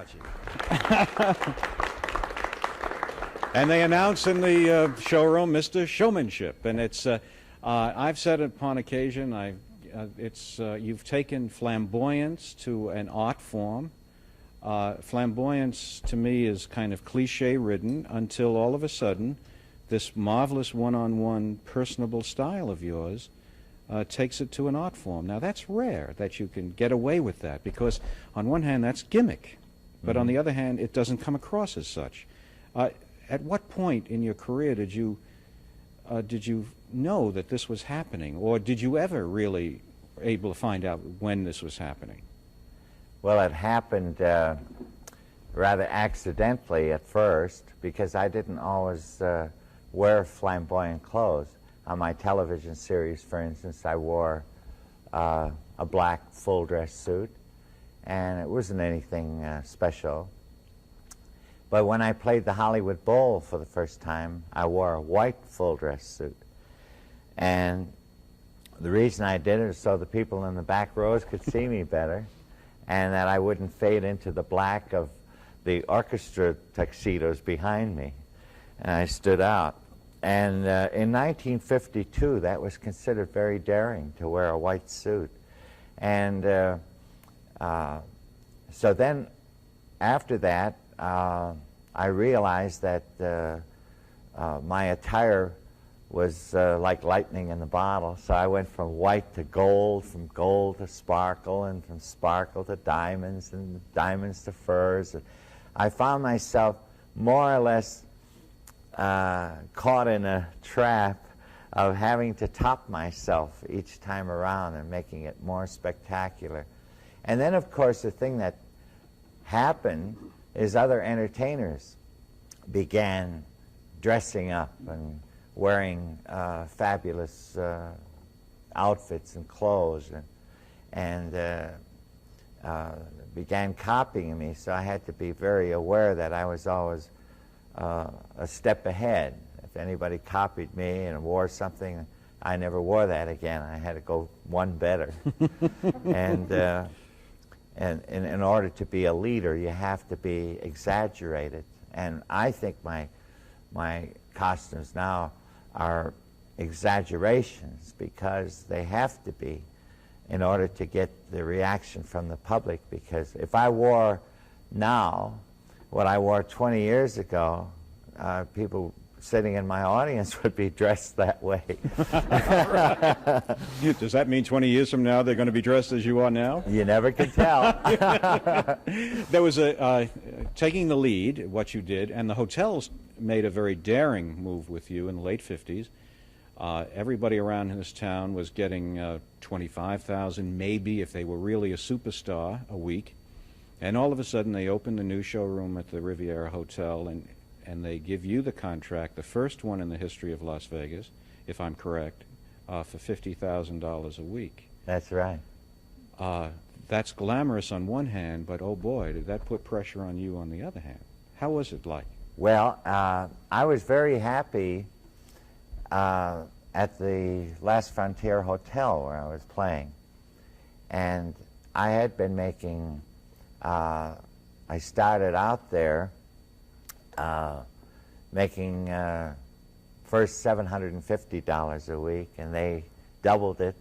technology. And they announce in the showroom, Mr. Showmanship. And it's, I've said it upon occasion, you've taken flamboyance to an art form. Flamboyance, to me, is kind of cliche-ridden until all of a sudden, this marvelous one-on-one personable style of yours takes it to an art form. Now, that's rare that you can get away with that, because on one hand, that's gimmick, but on the other hand, it doesn't come across as such. At what point in your career did you know that this was happening, or did you ever really able to find out when this was happening? Well, it happened rather accidentally at first, because I didn't always wear flamboyant clothes. On my television series, for instance, I wore a black full-dress suit, and it wasn't anything special. But when I played the Hollywood Bowl for the first time, I wore a white full-dress suit. And the reason I did it is so the people in the back rows could see me better, and that I wouldn't fade into the black of the orchestra tuxedos behind me. And I stood out. And in 1952, that was considered very daring to wear a white suit. And so then, after that, I realized that my attire was like lightning in the bottle. So I went from white to gold, from gold to sparkle, and from sparkle to diamonds, and diamonds to furs. And I found myself more or less caught in a trap of having to top myself each time around and making it more spectacular. And then, of course, the thing that happened is other entertainers began dressing up and wearing fabulous outfits and clothes, and began copying me. So I had to be very aware that I was always a step ahead. If anybody copied me and wore something, I never wore that again. I had to go one better. And in order to be a leader, you have to be exaggerated. And I think my costumes now are exaggerations, because they have to be in order to get the reaction from the public. Because if I wore now what I wore 20 years ago, people sitting in my audience would be dressed that way. Does that mean 20 years from now they're going to be dressed as you are now? You never can tell. There was taking the lead, what you did, and the hotels made a very daring move with you in the late 50s. Everybody around in this town was getting 25,000, maybe, if they were really a superstar, a week. And all of a sudden, they opened the new showroom at the Riviera Hotel, and they give you the contract, the first one in the history of Las Vegas, if I'm correct, for $50,000 a week. That's right. That's glamorous on one hand, but oh boy, did that put pressure on you on the other hand. How was it like? Well, I was very happy at the Last Frontier Hotel where I was playing. And I had been making... I started out there making first $750 a week, and they doubled it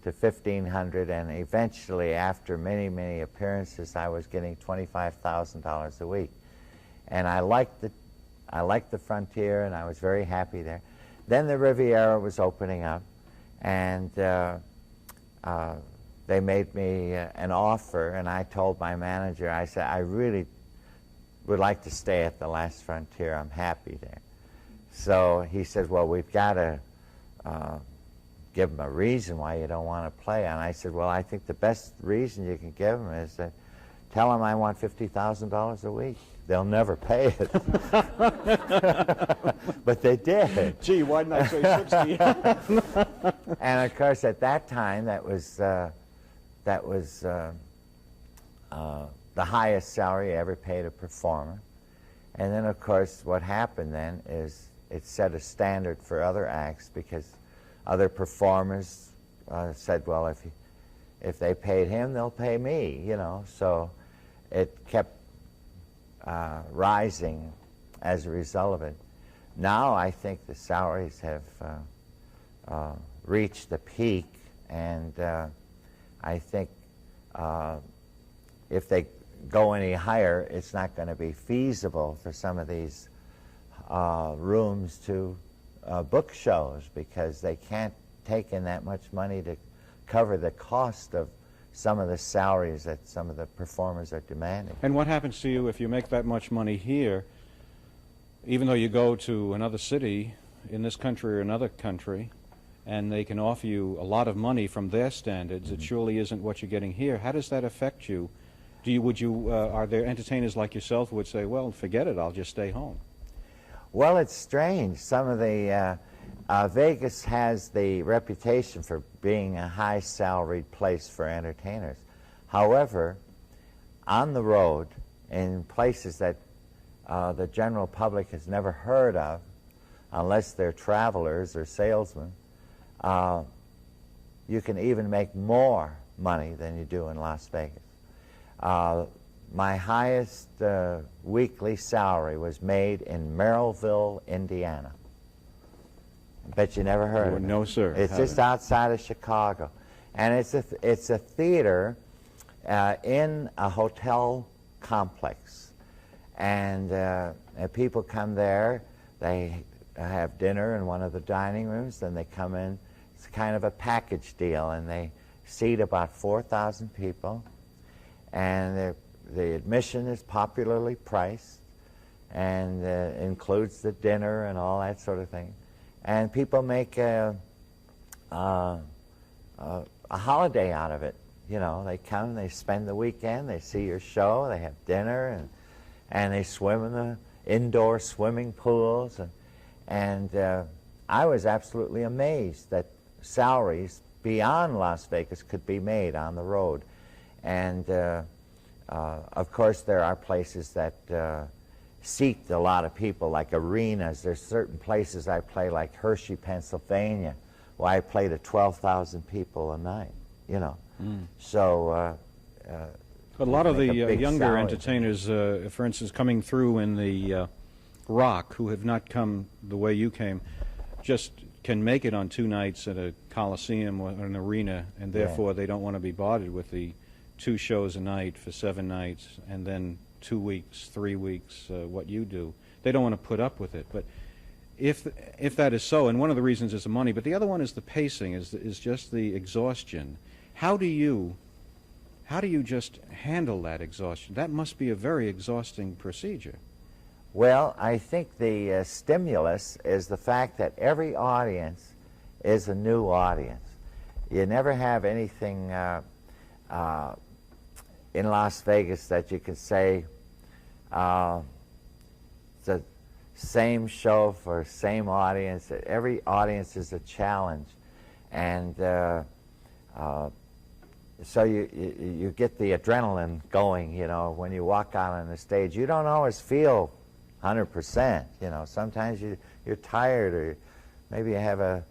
to $1,500, and eventually, after many, many appearances, I was getting $25,000 a week. And I liked the Frontier, and I was very happy there. Then the Riviera was opening up, and they made me an offer, and I told my manager, I said, I really would like to stay at the Last Frontier. I'm happy there. So he said, well, we've got to give them a reason why you don't want to play. And I said, well, I think the best reason you can give them is that tell them I want $50,000 a week. They'll never pay it. But they did. Gee, why didn't I say 60? And of course, at that time, that was the highest salary ever paid a performer. And then, of course, what happened then is it set a standard for other acts, because other performers said, well, if they paid him, they'll pay me, you know. So it kept rising as a result of it. Now I think the salaries have reached the peak, and I think if they go any higher, it's not going to be feasible for some of these rooms to book shows, because they can't take in that much money to cover the cost of some of the salaries that some of the performers are demanding. And what happens to you if you make that much money here, even though you go to another city in this country or another country, and they can offer you a lot of money from their standards? It surely isn't what you're getting here. How does that affect you? Are there entertainers like yourself who would say, well, forget it, I'll just stay home? Well, it's strange. Some of the Vegas has the reputation for being a high salaried place for entertainers. However, on the road, in places that the general public has never heard of, unless they're travelers or salesmen, you can even make more money than you do in Las Vegas. My highest weekly salary was made in Merrillville, Indiana. I bet you never heard of it. No, sir. It's just outside of Chicago. And it's a theater in a hotel complex. And people come there, they have dinner in one of the dining rooms, then they come in. It's kind of a package deal, and they seat about 4,000 people. And the admission is popularly priced, and includes the dinner and all that sort of thing. And people make a holiday out of it. You know, they come, they spend the weekend, they see your show, they have dinner, and they swim in the indoor swimming pools. And I was absolutely amazed that salaries beyond Las Vegas could be made on the road. And of course, there are places that seat a lot of people, like arenas. There's certain places I play, like Hershey, Pennsylvania, where I play to 12,000 people a night, you know. So but a lot of the younger salary. entertainers, for instance, coming through in the rock, who have not come the way you came, just can make it on 2 nights at a coliseum or an arena, and therefore they don't want to be bothered with the 2 shows a night for 7 nights, and then 2 weeks, 3 weeks, what you do. They don't want to put up with it. But if that is so, and one of the reasons is the money, but the other one is the pacing, is just the exhaustion. How do you just handle that exhaustion? That must be a very exhausting procedure. Well, I think the stimulus is the fact that every audience is a new audience. You never have anything in Las Vegas that you can say it's the same show for same audience. Every audience is a challenge, and so you get the adrenaline going. You know, when you walk out on the stage, you don't always feel 100%. You know, sometimes you're tired, or maybe you have a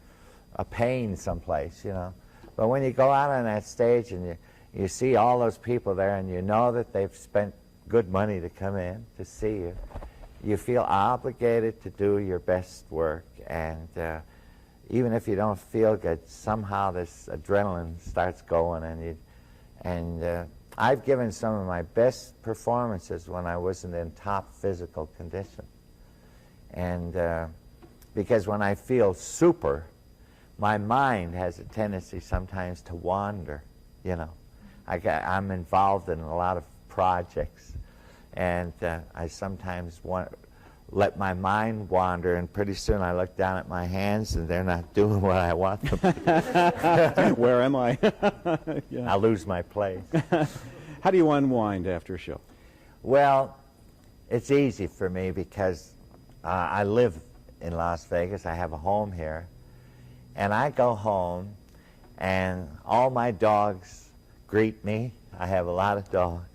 pain someplace. You know, but when you go out on that stage and you see all those people there, and you know that they've spent good money to come in to see you, you feel obligated to do your best work. And even if you don't feel good, somehow this adrenaline starts going, and I've given some of my best performances when I wasn't in top physical condition. And because when I feel super, my mind has a tendency sometimes to wander, you know. I'm involved in a lot of projects, and I sometimes let my mind wander, and pretty soon I look down at my hands and they're not doing what I want them to. Where am I? I lose my place. How do you unwind after a show? Well, it's easy for me because I live in Las Vegas. I have a home here, and I go home and all my dogs greet me. I have a lot of dogs.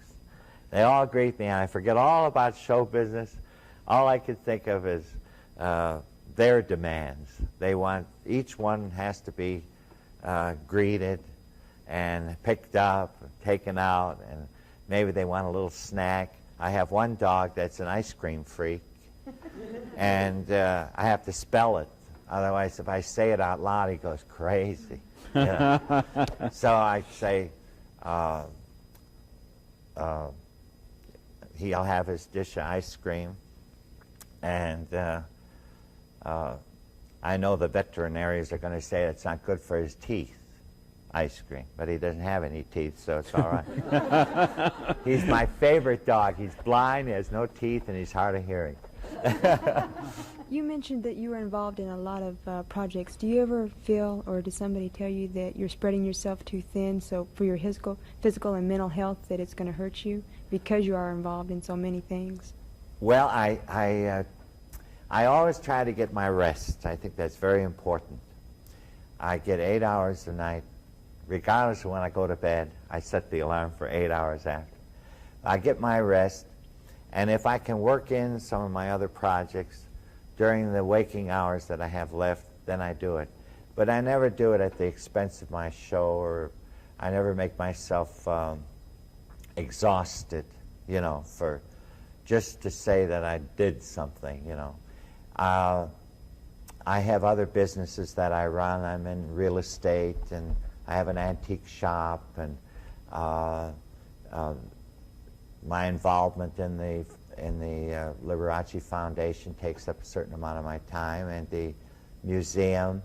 They all greet me, and I forget all about show business. All I can think of is their demands. They want, each one has to be greeted and picked up, and taken out, and maybe they want a little snack. I have one dog that's an ice cream freak, and I have to spell it. Otherwise, if I say it out loud, he goes crazy. You know? So I say, he'll have his dish of ice cream, and I know the veterinarians are going to say it's not good for his teeth, ice cream, but he doesn't have any teeth, so it's all right. He's my favorite dog. He's blind, he has no teeth, and he's hard of hearing. You mentioned that you were involved in a lot of projects. Do you ever feel, or does somebody tell you that you're spreading yourself too thin, so for your physical and mental health, that it's going to hurt you because you are involved in so many things? Well, I always try to get my rest. I think that's very important. I get 8 hours a night. Regardless of when I go to bed, I set the alarm for 8 hours after. I get my rest, and if I can work in some of my other projects during the waking hours that I have left, then I do it. But I never do it at the expense of my show, or I never make myself exhausted, you know, for just to say that I did something, you know. I have other businesses that I run. I'm in real estate, and I have an antique shop, and my involvement in the Liberace Foundation takes up a certain amount of my time, and the museum,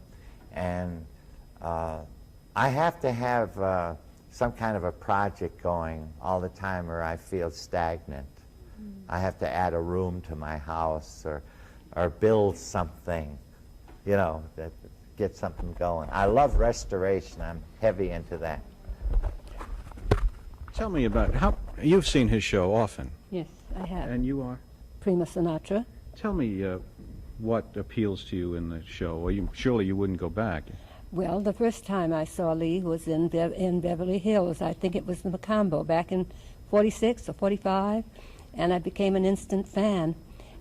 and I have to have some kind of a project going all the time, or I feel stagnant. I have to add a room to my house, or build something, you know, that get something going. I love restoration. I'm heavy into that. Tell me about how you've seen his show often. Yes, I have. And you are? Prima Sinatra. Tell me what appeals to you in the show. Or surely you wouldn't go back. Well, the first time I saw Lee was in Beverly Hills. I think it was the Macambo back in 46 or 45, and I became an instant fan.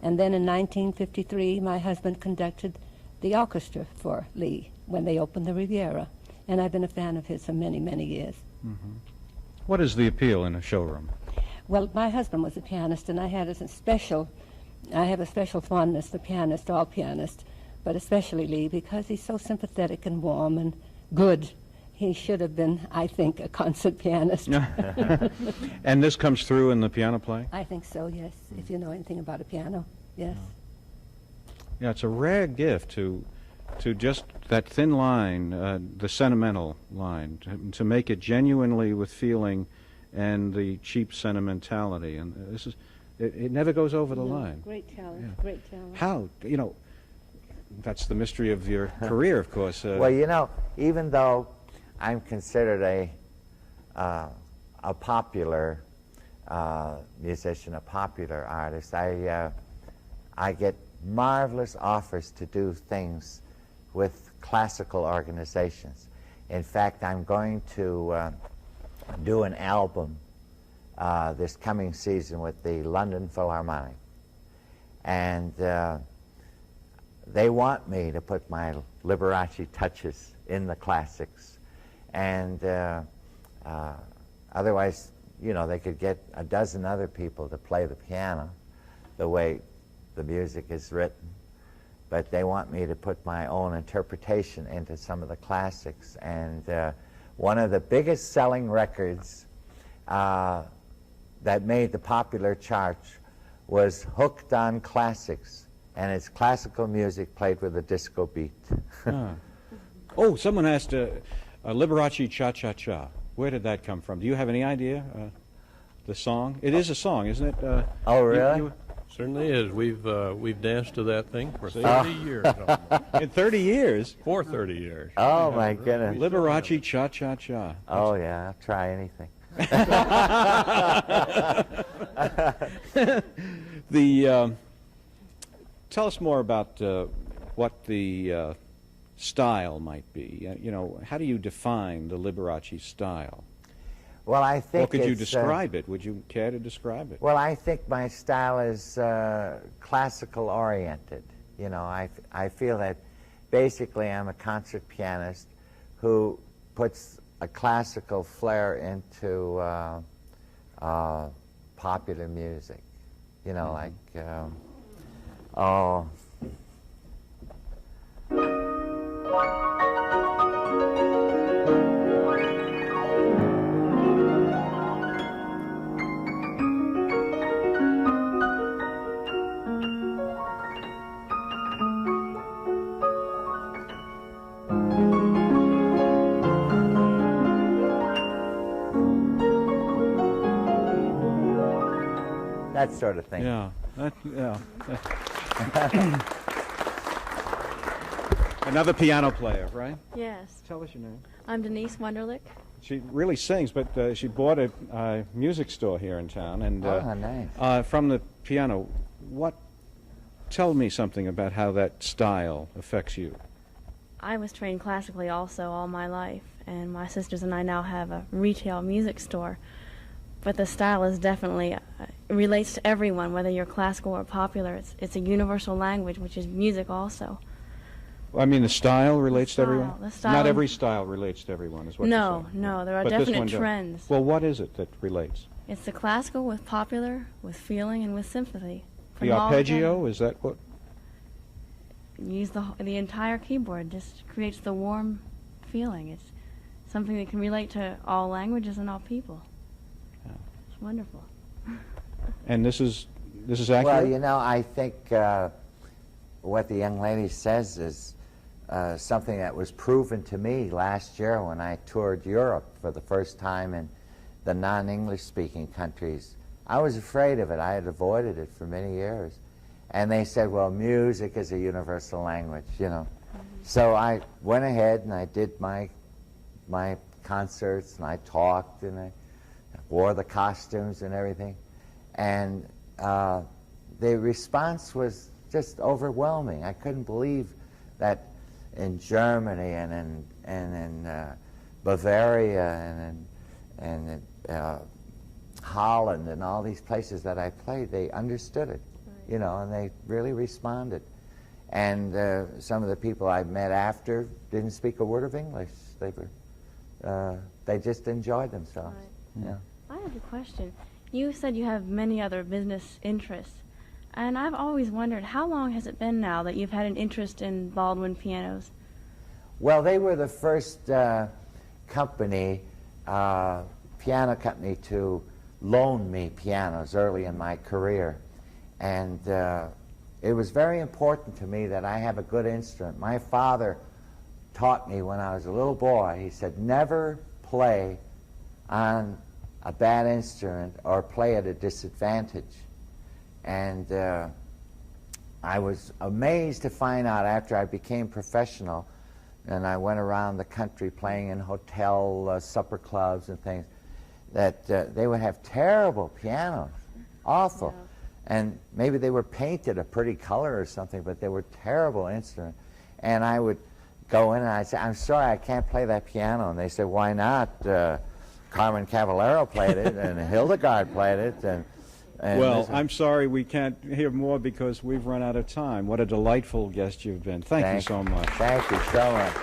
And then in 1953, my husband conducted the orchestra for Lee when they opened the Riviera, and I've been a fan of his for many, many years. Mm-hmm. What is the appeal in a showroom? Well, my husband was a pianist, and I have a special fondness for pianists, all pianists, but especially Lee, because he's so sympathetic and warm and good. He should have been, I think, a concert pianist. And this comes through in the piano playing? I think so, yes, if you know anything about a piano, yes. Yeah, it's a rare gift to just that thin line, the sentimental line, to make it genuinely with feeling and the cheap sentimentality. And this is, it never goes over the line. Great talent, Yeah. great talent. How, you know, that's the mystery of your career, of course. Well, you know, even though I'm considered a popular musician, a popular artist, I get marvelous offers to do things with classical organizations. In fact, I'm going to do an album this coming season with the London Philharmonic. And they want me to put my Liberace touches in the classics. And otherwise, you know, they could get a dozen other people to play the piano the way the music is written. But they want me to put my own interpretation into some of the classics. And one of the biggest selling records that made the popular charts was Hooked on Classics, and it's classical music played with a disco beat. Oh, someone asked Liberace Cha-Cha-Cha. Where did that come from? Do you have any idea? The song? It is a song, isn't it? Oh, really? Certainly is. We've danced to that thing for 30 years. In 30 years? For 30 years. Oh, my goodness. Liberace Cha-Cha-Cha. Oh, yeah, I'll try anything. Tell us more about what the style might be. You know, how do you define the Liberace style? Well, I think Or could you describe it? Would you care to describe it? Well, I think my style is classical oriented. You know, I feel that basically I'm a concert pianist who puts a classical flair into popular music. You know, like, oh. That sort of thing. Yeah. Another piano player, right? Yes. Tell us your name. I'm Denise Wunderlich. She really sings, but she bought a music store here in town, and nice. from the piano, tell me something about how that style affects you. I was trained classically also all my life, and my sisters and I now have a retail music store. But the style is definitely, it relates to everyone, whether you're classical or popular. It's a universal language, which is music also. Well, I mean, the style relates to everyone? The style. Not every style relates to everyone, is what you're saying. No, there are But this one definite does. trends. Well, what is it that relates? It's the classical with popular, with feeling, and with sympathy. Put The them all arpeggio, together. is that what? Use the entire keyboard, just creates the warm feeling. It's something that can relate to all languages and all people. Yeah. It's wonderful. And this is accurate? Well, you know, I think what the young lady says is something that was proven to me last year when I toured Europe for the first time in the non-English speaking countries. I was afraid of it. I had avoided it for many years. And they said, well, music is a universal language, you know. So I went ahead and I did my concerts, and I talked, and I wore the costumes and everything. And the response was just overwhelming. I couldn't believe that in Germany and in Bavaria and in Holland and all these places that I played, they understood it, you know, and they really responded. And some of the people I met after didn't speak a word of English. They just enjoyed themselves. Right. Yeah. I have a question. You said you have many other business interests, and I've always wondered, how long has it been now that you've had an interest in Baldwin pianos? Well, they were the first company, piano company, to loan me pianos early in my career. And it was very important to me that I have a good instrument. My father taught me when I was a little boy, he said, never play on a bad instrument or play at a disadvantage. And I was amazed to find out after I became professional, and I went around the country playing in hotel supper clubs and things, that they would have terrible pianos, awful. Yeah. And maybe they were painted a pretty color or something, but they were terrible instruments. And I would go in and I'd say, I'm sorry, I can't play that piano. And they said, why not? Carmen Cavallero played it, and Hildegard played it. And well, I'm sorry we can't hear more because we've run out of time. What a delightful guest you've been. Thank you so much. Thank you so much.